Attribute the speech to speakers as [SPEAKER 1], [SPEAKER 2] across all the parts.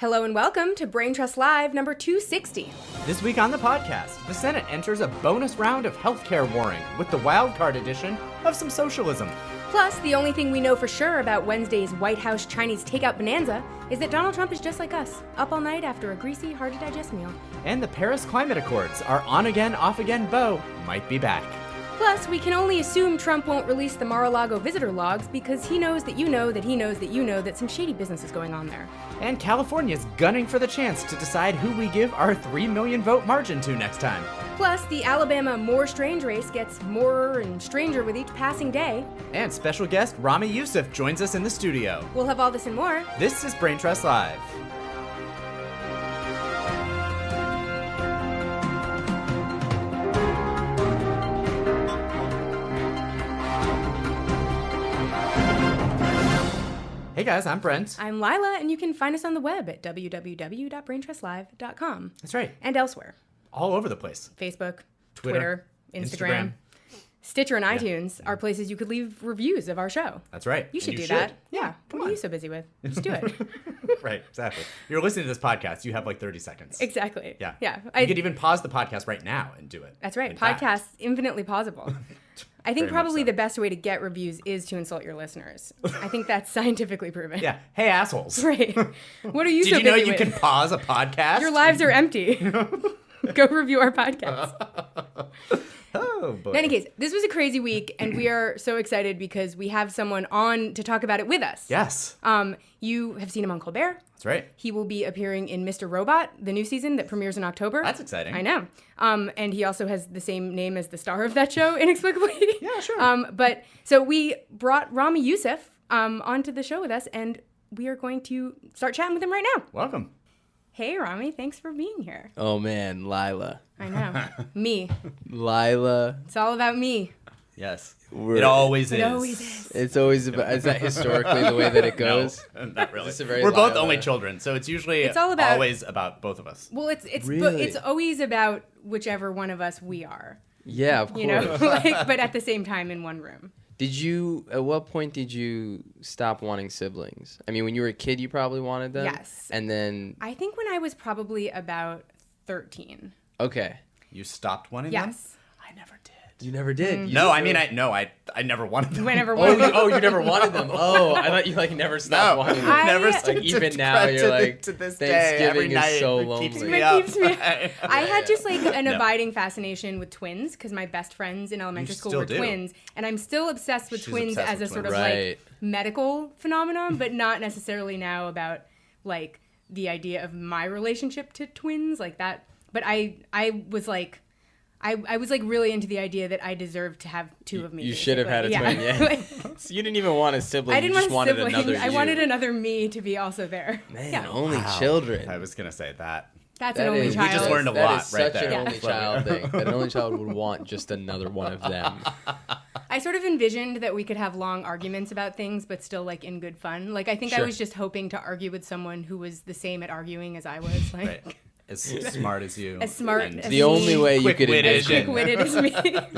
[SPEAKER 1] Hello and welcome to Brain Trust Live number 260.
[SPEAKER 2] This week on the podcast, the Senate enters a bonus round of healthcare warring with the Wildcard edition of some socialism.
[SPEAKER 1] Plus, the only thing we know for sure about Wednesday's White House Chinese takeout bonanza is that Donald Trump is just like us, up all night after a greasy, hard-to-digest meal.
[SPEAKER 2] And the Paris Climate Accords, our on-again, off-again beau, might be back.
[SPEAKER 1] Plus, we can only assume Trump won't release the Mar-a-Lago visitor logs because he knows that you know that he knows that you know that some shady business is going on there.
[SPEAKER 2] And California's gunning for the chance to decide who we give our 3 million vote margin to next time.
[SPEAKER 1] Plus, the Alabama more strange race gets more and stranger with each passing day.
[SPEAKER 2] And special guest Ramy Youssef joins us in the studio.
[SPEAKER 1] We'll have all this and more.
[SPEAKER 2] This is Brain Trust Live. Hey guys, I'm Brent.
[SPEAKER 1] I'm Lila, and you can find us on the web at www.braintrustlive.com.
[SPEAKER 2] That's right.
[SPEAKER 1] And elsewhere.
[SPEAKER 2] All over the place.
[SPEAKER 1] Facebook,
[SPEAKER 2] Twitter,
[SPEAKER 1] Instagram. Stitcher and iTunes are places you could leave reviews of our show.
[SPEAKER 2] That's right.
[SPEAKER 1] You should do that.
[SPEAKER 2] Yeah.
[SPEAKER 1] What are you so busy with? Just do it.
[SPEAKER 2] Right, exactly. You're listening to this podcast, you have like 30 seconds.
[SPEAKER 1] Exactly.
[SPEAKER 2] Yeah.
[SPEAKER 1] Yeah.
[SPEAKER 2] You could even pause the podcast right now and do it.
[SPEAKER 1] That's right.
[SPEAKER 2] In fact.
[SPEAKER 1] Podcasts, infinitely pausable. I think
[SPEAKER 2] Very much
[SPEAKER 1] probably
[SPEAKER 2] so.
[SPEAKER 1] the best way to get reviews is to insult your listeners. I think that's scientifically proven.
[SPEAKER 2] Yeah. Hey, assholes.
[SPEAKER 1] Right. What are you so
[SPEAKER 2] Did you know
[SPEAKER 1] busy
[SPEAKER 2] you
[SPEAKER 1] with?
[SPEAKER 2] can pause a podcast?
[SPEAKER 1] Your lives are empty. Go review our podcast.
[SPEAKER 2] Oh, boy.
[SPEAKER 1] In any case, this was a crazy week, and we are so excited because we have someone on to talk about it with us.
[SPEAKER 2] Yes.
[SPEAKER 1] You have seen him on Colbert.
[SPEAKER 2] That's right.
[SPEAKER 1] He will be appearing in Mr. Robot, the new season that premieres in October.
[SPEAKER 2] That's exciting.
[SPEAKER 1] I know. And he also has the same name as the star of that show, inexplicably.
[SPEAKER 2] Yeah, sure.
[SPEAKER 1] But so we brought Ramy Youssef onto the show with us, and we are going to start chatting with him right now.
[SPEAKER 2] Welcome.
[SPEAKER 1] Hey, Ramy, thanks for being here.
[SPEAKER 3] Oh man, Lila.
[SPEAKER 1] I know. Me.
[SPEAKER 3] Lila.
[SPEAKER 1] It's all about me.
[SPEAKER 2] Yes.
[SPEAKER 3] We're-
[SPEAKER 2] It always is.
[SPEAKER 1] It always is.
[SPEAKER 3] It's always about, is that historically the way that it goes?
[SPEAKER 2] No, not really.
[SPEAKER 3] This is a very
[SPEAKER 2] We're both
[SPEAKER 3] Lila.
[SPEAKER 2] only children, so it's usually
[SPEAKER 1] It's all about-
[SPEAKER 2] always about both of us.
[SPEAKER 1] Well, it's
[SPEAKER 3] Really?
[SPEAKER 1] it's always about whichever one of us we are.
[SPEAKER 3] Yeah, of course.
[SPEAKER 1] You know, but at the same time in one room.
[SPEAKER 3] At what point did you stop wanting siblings? I mean, when you were a kid, you probably wanted them?
[SPEAKER 1] Yes.
[SPEAKER 3] And then,
[SPEAKER 1] I think when I was probably about 13.
[SPEAKER 3] okay.
[SPEAKER 2] You stopped wanting them?
[SPEAKER 1] Yes.
[SPEAKER 2] I never did.
[SPEAKER 3] You never did? You
[SPEAKER 2] No,
[SPEAKER 3] just
[SPEAKER 2] I mean,
[SPEAKER 3] really-
[SPEAKER 2] I never wanted them.
[SPEAKER 1] Whenever
[SPEAKER 3] Oh,
[SPEAKER 1] one.
[SPEAKER 3] you never wanted them. Oh, I thought you never stopped wanting them.
[SPEAKER 1] I-
[SPEAKER 2] never
[SPEAKER 1] Like,
[SPEAKER 2] stopped
[SPEAKER 3] even
[SPEAKER 2] to-
[SPEAKER 3] now, you're like,
[SPEAKER 2] to this day,
[SPEAKER 3] Thanksgiving
[SPEAKER 2] every
[SPEAKER 3] is
[SPEAKER 2] night
[SPEAKER 3] so
[SPEAKER 2] it keeps
[SPEAKER 3] lonely.
[SPEAKER 2] me
[SPEAKER 1] It
[SPEAKER 2] up.
[SPEAKER 1] keeps me- I had just like an
[SPEAKER 2] No.
[SPEAKER 1] abiding fascination with twins because my best friends in elementary school
[SPEAKER 2] still
[SPEAKER 1] were
[SPEAKER 2] do.
[SPEAKER 1] twins, and I'm still obsessed with
[SPEAKER 2] She's
[SPEAKER 1] twins
[SPEAKER 2] obsessed
[SPEAKER 1] as a
[SPEAKER 2] with
[SPEAKER 1] sort of
[SPEAKER 2] twins.
[SPEAKER 3] Right.
[SPEAKER 1] like medical phenomenon, but not necessarily now about like the idea of my relationship to twins like that. But I was like. I was like really into the idea that I deserved to have two of me.
[SPEAKER 3] You should have had a
[SPEAKER 1] basically.
[SPEAKER 3] twin, yeah.
[SPEAKER 1] Like,
[SPEAKER 3] So you didn't even want a sibling.
[SPEAKER 1] I didn't
[SPEAKER 3] you just
[SPEAKER 1] want a
[SPEAKER 3] wanted
[SPEAKER 1] sibling.
[SPEAKER 3] another
[SPEAKER 1] I
[SPEAKER 3] you.
[SPEAKER 1] wanted another me to be also there.
[SPEAKER 3] Man,
[SPEAKER 1] yeah.
[SPEAKER 3] only
[SPEAKER 2] Wow.
[SPEAKER 3] children.
[SPEAKER 2] I was going to say that.
[SPEAKER 1] That's
[SPEAKER 3] That
[SPEAKER 1] an only
[SPEAKER 3] is-
[SPEAKER 1] child.
[SPEAKER 2] We just learned a
[SPEAKER 3] that
[SPEAKER 2] lot
[SPEAKER 3] is
[SPEAKER 2] right
[SPEAKER 3] such
[SPEAKER 2] there.
[SPEAKER 3] an only
[SPEAKER 2] Yeah.
[SPEAKER 3] child thing. That an only child would want just another one of them.
[SPEAKER 1] I sort of envisioned that we could have long arguments about things, but still like in good fun. Like I think I
[SPEAKER 3] Sure.
[SPEAKER 1] was just hoping to argue with someone who was the same at arguing as I was. Like
[SPEAKER 2] Right. As smart as you.
[SPEAKER 1] As smart
[SPEAKER 2] and
[SPEAKER 1] as
[SPEAKER 3] The only way you could
[SPEAKER 2] Quick-witted.
[SPEAKER 1] as
[SPEAKER 3] envision,
[SPEAKER 1] quick-witted as me.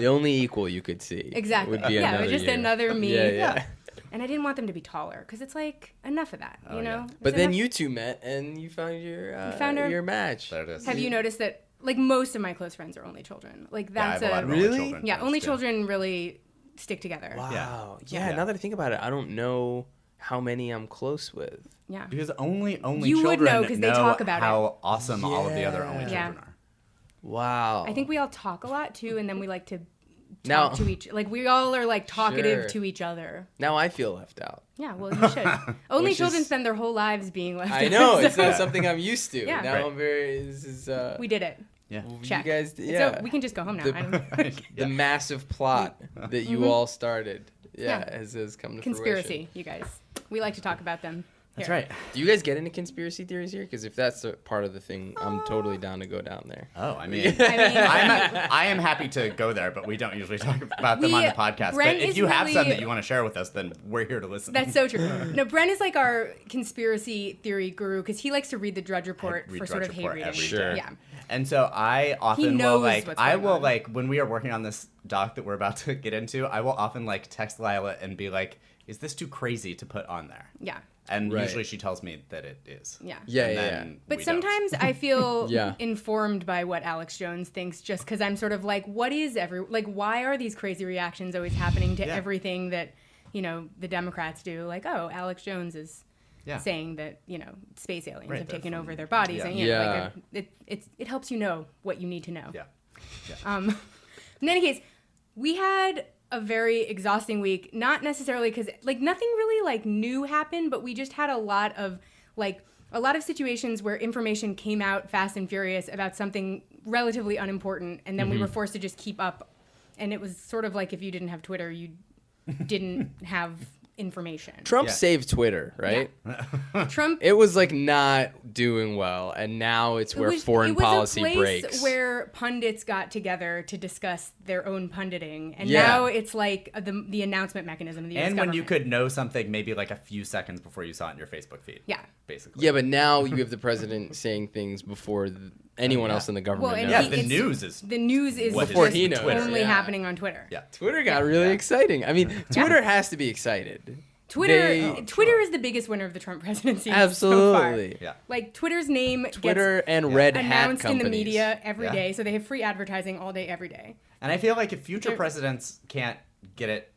[SPEAKER 3] the only equal you could see,
[SPEAKER 1] Exactly.
[SPEAKER 3] would be
[SPEAKER 1] Yeah, it
[SPEAKER 3] another
[SPEAKER 1] was just
[SPEAKER 3] you.
[SPEAKER 1] another me.
[SPEAKER 3] Yeah.
[SPEAKER 1] And I didn't want them to be taller because it's like enough of that,
[SPEAKER 2] Oh,
[SPEAKER 1] you know.
[SPEAKER 2] yeah.
[SPEAKER 1] There's
[SPEAKER 3] But then
[SPEAKER 1] enough-
[SPEAKER 3] you two met and you found your
[SPEAKER 1] found our-
[SPEAKER 3] your match.
[SPEAKER 2] There it is.
[SPEAKER 1] have you noticed that like most of my close friends are only children. Like
[SPEAKER 2] Yeah, I
[SPEAKER 1] that's
[SPEAKER 2] have a lot of
[SPEAKER 3] Really?
[SPEAKER 2] only children.
[SPEAKER 1] yeah,
[SPEAKER 2] friends,
[SPEAKER 1] only
[SPEAKER 2] too.
[SPEAKER 1] children really stick together.
[SPEAKER 3] Wow.
[SPEAKER 2] Yeah.
[SPEAKER 3] Yeah. Now that I think about it, I don't know how many I'm close with.
[SPEAKER 1] Yeah.
[SPEAKER 2] Because only
[SPEAKER 1] You would
[SPEAKER 2] children
[SPEAKER 1] know 'cause they talk about
[SPEAKER 2] how awesome all of the other only
[SPEAKER 3] Yeah.
[SPEAKER 2] children are.
[SPEAKER 3] Wow.
[SPEAKER 1] I think we all talk a lot too, and then we like to
[SPEAKER 3] Now-
[SPEAKER 1] talk to each like we all are like talkative
[SPEAKER 3] Sure.
[SPEAKER 1] to each other.
[SPEAKER 3] now I feel left out.
[SPEAKER 1] Yeah, well you should. Only
[SPEAKER 3] Which
[SPEAKER 1] children
[SPEAKER 3] is-
[SPEAKER 1] spend their whole lives being left.
[SPEAKER 3] I know it's
[SPEAKER 1] so-
[SPEAKER 3] not something I'm used to.
[SPEAKER 1] Yeah.
[SPEAKER 3] Now
[SPEAKER 2] Right.
[SPEAKER 3] I'm very. This is.
[SPEAKER 1] We did it.
[SPEAKER 2] Yeah.
[SPEAKER 3] You
[SPEAKER 1] Check.
[SPEAKER 3] guys.
[SPEAKER 1] So
[SPEAKER 3] Yeah.
[SPEAKER 1] we can just go home now.
[SPEAKER 3] The-
[SPEAKER 1] I don't,
[SPEAKER 3] The massive plot that you all started. Yeah,
[SPEAKER 1] Yeah.
[SPEAKER 3] has come to
[SPEAKER 1] conspiracy, you guys. We like to talk about them.
[SPEAKER 2] That's
[SPEAKER 1] here.
[SPEAKER 2] right.
[SPEAKER 3] Do you guys get into conspiracy theories here? Because if that's a part of the thing, I'm totally down to go down there.
[SPEAKER 2] Oh, I mean,
[SPEAKER 1] I mean,
[SPEAKER 2] I am happy to go there, but we don't usually talk about them on the podcast.
[SPEAKER 1] Brent
[SPEAKER 2] But if
[SPEAKER 1] is
[SPEAKER 2] you have some
[SPEAKER 1] really-
[SPEAKER 2] that you want to share with us, then we're here to listen.
[SPEAKER 1] that's so true. No, Brent is like our conspiracy theory guru because he likes to read the Drudge Report
[SPEAKER 2] read
[SPEAKER 1] for
[SPEAKER 2] Drudge
[SPEAKER 1] sort of hate
[SPEAKER 2] Report
[SPEAKER 1] reading.
[SPEAKER 2] every
[SPEAKER 3] Sure.
[SPEAKER 2] day.
[SPEAKER 1] Yeah.
[SPEAKER 2] And so I often will
[SPEAKER 1] knows
[SPEAKER 2] like,
[SPEAKER 1] what's
[SPEAKER 2] I
[SPEAKER 1] going
[SPEAKER 2] will
[SPEAKER 1] on.
[SPEAKER 2] like, when we are working on this doc that we're about to get into, I will often like text Lila and be like, is this too crazy to put on there?
[SPEAKER 1] Yeah.
[SPEAKER 2] And
[SPEAKER 3] Right.
[SPEAKER 2] usually she tells me that it is.
[SPEAKER 1] Yeah.
[SPEAKER 3] Yeah,
[SPEAKER 2] And
[SPEAKER 3] yeah,
[SPEAKER 2] then
[SPEAKER 3] yeah.
[SPEAKER 1] But
[SPEAKER 2] we
[SPEAKER 1] sometimes I feel
[SPEAKER 3] Yeah.
[SPEAKER 1] informed by what Alex Jones thinks just because I'm sort of like, why are these crazy reactions always happening to
[SPEAKER 2] Yeah.
[SPEAKER 1] everything that, the Democrats do? Like, oh, Alex Jones is saying that, space aliens
[SPEAKER 2] Right,
[SPEAKER 1] have
[SPEAKER 2] they're
[SPEAKER 1] taken
[SPEAKER 2] from-
[SPEAKER 1] over their bodies.
[SPEAKER 2] yeah.
[SPEAKER 1] And,
[SPEAKER 3] Yeah.
[SPEAKER 1] it helps you know what you need to know.
[SPEAKER 2] Yeah.
[SPEAKER 1] In any case, we had a very exhausting week, not necessarily because nothing really new happened, but we just had a lot of situations where information came out fast and furious about something relatively unimportant, and then we were forced to just keep up. And it was sort of like if you didn't have Twitter, you didn't have information.
[SPEAKER 3] Trump
[SPEAKER 2] Yeah.
[SPEAKER 3] saved Twitter, right?
[SPEAKER 1] Trump.
[SPEAKER 3] It was not doing well, and now it's where foreign policy
[SPEAKER 1] it was a place
[SPEAKER 3] breaks.
[SPEAKER 1] where pundits got together to discuss their own punditing, and
[SPEAKER 3] Yeah.
[SPEAKER 1] now it's like the announcement mechanism of the US
[SPEAKER 2] And when you
[SPEAKER 1] government.
[SPEAKER 2] could know something maybe like a few seconds before you saw it in your Facebook feed.
[SPEAKER 1] Yeah.
[SPEAKER 2] Basically.
[SPEAKER 3] Yeah, but now you have the president saying things before anyone else in the government
[SPEAKER 1] Well, and
[SPEAKER 3] knows.
[SPEAKER 2] Yeah, the news is
[SPEAKER 1] the news is
[SPEAKER 2] what
[SPEAKER 3] Before
[SPEAKER 1] just
[SPEAKER 3] he knows.
[SPEAKER 1] only
[SPEAKER 3] Yeah.
[SPEAKER 1] happening on Twitter.
[SPEAKER 2] Yeah.
[SPEAKER 3] Twitter got really exciting. I mean, Twitter has to be excited.
[SPEAKER 1] Twitter is the biggest winner of the Trump presidency.
[SPEAKER 3] Absolutely.
[SPEAKER 1] So far.
[SPEAKER 2] Yeah.
[SPEAKER 1] Like Twitter's name
[SPEAKER 3] Twitter
[SPEAKER 1] gets
[SPEAKER 3] and Red Hat
[SPEAKER 1] announced in
[SPEAKER 3] companies.
[SPEAKER 1] the media every
[SPEAKER 2] Yeah.
[SPEAKER 1] day, so they have free advertising all day, every day.
[SPEAKER 2] And I feel like if future
[SPEAKER 1] They're-
[SPEAKER 2] presidents can't get it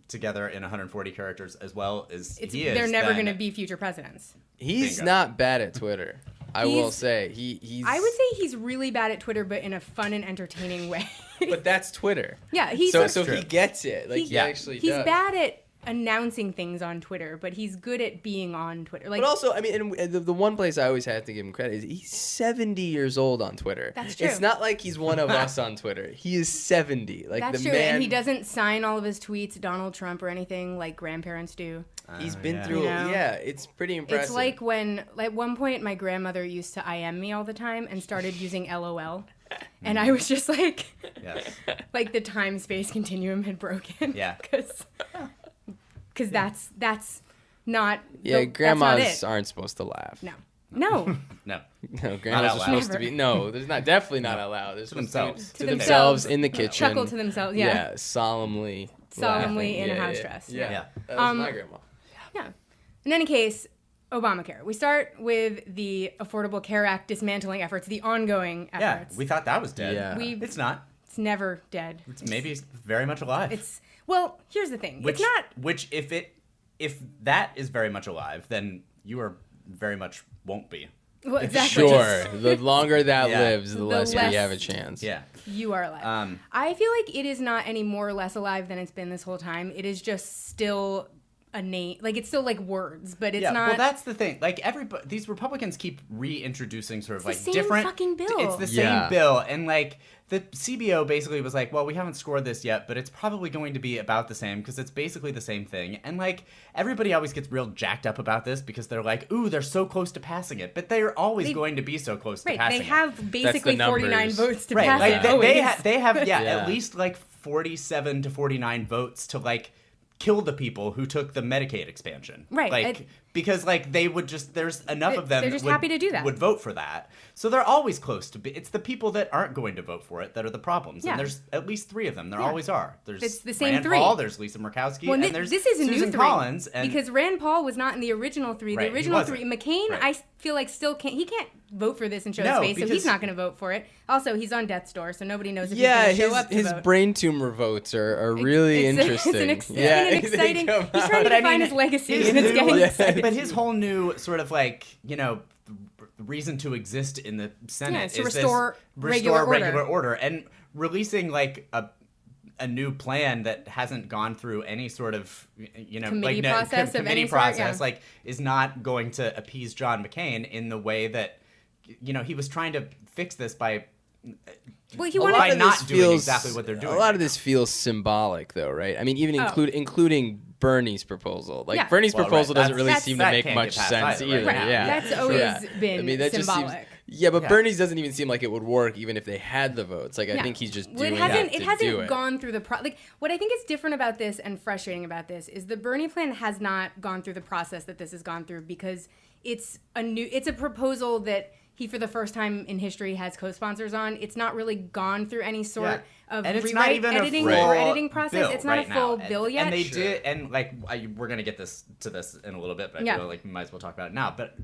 [SPEAKER 2] together in 140 characters as well as he is,
[SPEAKER 1] They're never
[SPEAKER 2] then-
[SPEAKER 1] going to be future presidents.
[SPEAKER 3] He's
[SPEAKER 2] Bingo.
[SPEAKER 3] not bad at Twitter. I will
[SPEAKER 1] He's-
[SPEAKER 3] say he's.
[SPEAKER 1] I would say he's really bad at Twitter, but in a fun and entertaining way.
[SPEAKER 3] but that's Twitter.
[SPEAKER 1] Yeah, he's
[SPEAKER 3] so
[SPEAKER 1] a-
[SPEAKER 3] he gets it. Like he
[SPEAKER 2] Yeah.
[SPEAKER 3] actually
[SPEAKER 1] he's
[SPEAKER 3] does.
[SPEAKER 1] bad at announcing things on Twitter, but he's good at being on Twitter. Like,
[SPEAKER 3] But also, I mean, and the one place I always have to give him credit is he's 70 years old on Twitter.
[SPEAKER 1] That's true.
[SPEAKER 3] It's not like he's one of us on Twitter. He is 70. Like
[SPEAKER 1] that's
[SPEAKER 3] the
[SPEAKER 1] true,
[SPEAKER 3] man.
[SPEAKER 1] and he doesn't sign all of his tweets Donald Trump or anything like grandparents do.
[SPEAKER 3] He's been
[SPEAKER 2] yeah.
[SPEAKER 3] through.
[SPEAKER 1] You know?
[SPEAKER 3] Yeah, it's pretty impressive.
[SPEAKER 1] It's like when, at one point, my grandmother used to IM me all the time and started using LOL. And I was just like,
[SPEAKER 2] Yes.
[SPEAKER 1] like the time-space continuum had broken.
[SPEAKER 2] Yeah.
[SPEAKER 1] Because that's not.
[SPEAKER 3] Yeah,
[SPEAKER 1] that's
[SPEAKER 3] grandmas
[SPEAKER 1] not it.
[SPEAKER 3] aren't supposed to laugh.
[SPEAKER 1] No. No.
[SPEAKER 2] No.
[SPEAKER 3] No,
[SPEAKER 2] out
[SPEAKER 3] grandmas are
[SPEAKER 2] loud.
[SPEAKER 3] supposed to
[SPEAKER 1] Never.
[SPEAKER 3] be. No, there's not. Definitely not out loud. They're supposed
[SPEAKER 2] themselves.
[SPEAKER 3] To
[SPEAKER 1] To
[SPEAKER 3] themselves
[SPEAKER 1] themselves.
[SPEAKER 3] in the kitchen.
[SPEAKER 1] Chuckle to themselves. Yeah.
[SPEAKER 3] solemnly.
[SPEAKER 1] Solemnly
[SPEAKER 3] laughing.
[SPEAKER 1] in a
[SPEAKER 3] Yeah,
[SPEAKER 1] house
[SPEAKER 3] yeah,
[SPEAKER 1] dress.
[SPEAKER 3] Yeah,
[SPEAKER 2] Yeah.
[SPEAKER 3] that was my grandma.
[SPEAKER 1] Yeah. In any case, Obamacare. We start with the Affordable Care Act dismantling efforts, the ongoing
[SPEAKER 2] Yeah.
[SPEAKER 1] efforts.
[SPEAKER 2] We thought that was dead.
[SPEAKER 3] Yeah.
[SPEAKER 2] It's not.
[SPEAKER 1] It's never dead.
[SPEAKER 2] It's maybe very much alive.
[SPEAKER 1] Well, here's the thing.
[SPEAKER 2] Which,
[SPEAKER 1] it's not.
[SPEAKER 2] Which if that is very much alive, then you are very much won't be.
[SPEAKER 1] Well, exactly.
[SPEAKER 3] Sure. The longer that
[SPEAKER 2] Yeah.
[SPEAKER 3] lives, the less we
[SPEAKER 1] less-
[SPEAKER 3] have a chance.
[SPEAKER 2] Yeah.
[SPEAKER 1] You are alive.
[SPEAKER 2] Um,
[SPEAKER 1] I feel like it is not any more or less alive than it's been this whole time. It is just still a name. Like, it's still like words, but it's
[SPEAKER 2] yeah,
[SPEAKER 1] not.
[SPEAKER 2] well, that's the thing. Like these Republicans keep reintroducing sort of like
[SPEAKER 1] the same
[SPEAKER 2] different
[SPEAKER 1] fucking bill.
[SPEAKER 2] It's the same
[SPEAKER 3] Yeah.
[SPEAKER 2] bill, and like the CBO basically was like, well, we haven't scored this yet, but it's probably going to be about the same because it's basically the same thing. And like everybody always gets real jacked up about this because they're like, ooh, they're so close to passing it, but they're always going to be so close to
[SPEAKER 1] right.
[SPEAKER 2] passing
[SPEAKER 1] They
[SPEAKER 2] it.
[SPEAKER 1] have basically
[SPEAKER 3] numbers.
[SPEAKER 1] 49 votes to
[SPEAKER 2] Right,
[SPEAKER 1] pass
[SPEAKER 2] like
[SPEAKER 1] it.
[SPEAKER 2] they
[SPEAKER 1] always.
[SPEAKER 2] they have
[SPEAKER 3] Yeah.
[SPEAKER 2] at least like 47 to 49 votes to like kill the people who took the Medicaid expansion.
[SPEAKER 1] Right,
[SPEAKER 2] Like because like they would just there's enough of them
[SPEAKER 1] They're just
[SPEAKER 2] would,
[SPEAKER 1] happy to do that.
[SPEAKER 2] would vote for that. So they're always close to it's the people that aren't going to vote for it that are the problems.
[SPEAKER 1] Yeah.
[SPEAKER 2] And there's at least 3 of them. There
[SPEAKER 1] Yeah.
[SPEAKER 2] always are. There's
[SPEAKER 1] It's the same
[SPEAKER 2] Rand
[SPEAKER 1] 3.
[SPEAKER 2] Paul, there's Lisa Murkowski,
[SPEAKER 1] Well,
[SPEAKER 2] and there's
[SPEAKER 1] this is a
[SPEAKER 2] Susan
[SPEAKER 1] new 3
[SPEAKER 2] Collins and
[SPEAKER 1] because Rand Paul was not in the original 3.
[SPEAKER 2] Right,
[SPEAKER 1] The
[SPEAKER 2] he
[SPEAKER 1] original
[SPEAKER 2] wasn't.
[SPEAKER 1] 3, McCain,
[SPEAKER 2] Right.
[SPEAKER 1] I feel like still can't. He can't vote for this and show
[SPEAKER 2] No,
[SPEAKER 1] his face, so
[SPEAKER 2] because-
[SPEAKER 1] he's not going to vote for it. Also, he's on death's door, so nobody knows if
[SPEAKER 3] Yeah,
[SPEAKER 1] he's going to show up to
[SPEAKER 3] his
[SPEAKER 1] vote.
[SPEAKER 3] brain tumor votes are really interesting.
[SPEAKER 1] It's
[SPEAKER 3] yeah,
[SPEAKER 1] an exciting.
[SPEAKER 3] they come
[SPEAKER 1] He's trying to
[SPEAKER 2] But I
[SPEAKER 1] define
[SPEAKER 2] mean,
[SPEAKER 1] his legacy,
[SPEAKER 2] his
[SPEAKER 1] and it's
[SPEAKER 2] new-
[SPEAKER 1] getting
[SPEAKER 3] Yeah.
[SPEAKER 1] exciting.
[SPEAKER 2] But his whole new sort of like, reason to exist in the Senate
[SPEAKER 1] Yeah,
[SPEAKER 2] is
[SPEAKER 1] to restore
[SPEAKER 2] this
[SPEAKER 1] regular
[SPEAKER 2] regular
[SPEAKER 1] order.
[SPEAKER 2] order and releasing like a new plan that hasn't gone through any sort of
[SPEAKER 1] Committee process of
[SPEAKER 2] committee
[SPEAKER 1] any sort,
[SPEAKER 2] process
[SPEAKER 1] yeah.
[SPEAKER 2] like is not going to appease John McCain in the way that he was trying to fix this by
[SPEAKER 1] Well, he
[SPEAKER 3] A
[SPEAKER 1] wanted
[SPEAKER 3] lot
[SPEAKER 2] by
[SPEAKER 3] of
[SPEAKER 2] not
[SPEAKER 3] this
[SPEAKER 2] doing
[SPEAKER 3] feels-
[SPEAKER 2] exactly what they're doing.
[SPEAKER 3] A lot of this feels symbolic, though, right? I mean, even
[SPEAKER 1] Oh.
[SPEAKER 3] including Bernie's proposal. Like
[SPEAKER 1] Yeah.
[SPEAKER 3] Bernie's
[SPEAKER 2] Well,
[SPEAKER 3] proposal
[SPEAKER 2] right,
[SPEAKER 3] doesn't really
[SPEAKER 1] that's-
[SPEAKER 3] seem to
[SPEAKER 2] that
[SPEAKER 3] make
[SPEAKER 2] can't
[SPEAKER 3] much
[SPEAKER 2] get passed
[SPEAKER 3] sense
[SPEAKER 2] either,
[SPEAKER 3] either.
[SPEAKER 2] right?
[SPEAKER 3] Yeah,
[SPEAKER 1] That's always been
[SPEAKER 3] that just
[SPEAKER 1] symbolic.
[SPEAKER 3] seems. Yeah, but
[SPEAKER 2] Yeah.
[SPEAKER 3] Bernie's doesn't even seem like it would work, even if they had the votes. Like I
[SPEAKER 1] Yeah.
[SPEAKER 3] think he's just
[SPEAKER 1] Well,
[SPEAKER 3] doing
[SPEAKER 1] it hasn't.
[SPEAKER 3] it
[SPEAKER 1] It
[SPEAKER 3] to
[SPEAKER 1] hasn't
[SPEAKER 3] do it.
[SPEAKER 1] gone through the like. What I think is different about this and frustrating about this is the Bernie plan has not gone through the process that this has gone through because it's a proposal that he for the first time in history has co-sponsors on. It's not really gone through any sort of
[SPEAKER 2] and it's
[SPEAKER 1] rewrite,
[SPEAKER 2] not even
[SPEAKER 1] editing,
[SPEAKER 2] a full
[SPEAKER 1] or editing process.
[SPEAKER 2] bill
[SPEAKER 1] It's not
[SPEAKER 2] right
[SPEAKER 1] a full
[SPEAKER 2] now.
[SPEAKER 1] bill yet.
[SPEAKER 2] And they did, and like we're gonna get to this in a little bit, but I feel like we might as well talk about it now. But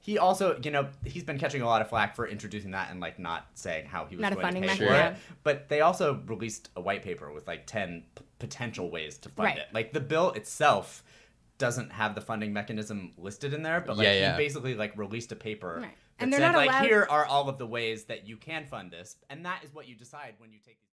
[SPEAKER 2] he also, he's been catching a lot of flack for introducing that and like not saying how he was going to pay for it. But they also released a white paper with like 10 potential ways to fund it. Like the bill itself doesn't have the funding mechanism listed in there, but like he basically like released a paper that
[SPEAKER 1] and they're
[SPEAKER 2] said
[SPEAKER 1] not
[SPEAKER 2] like
[SPEAKER 1] allowed...
[SPEAKER 2] here are all of the ways that you can fund this, and that is what you decide when you take these.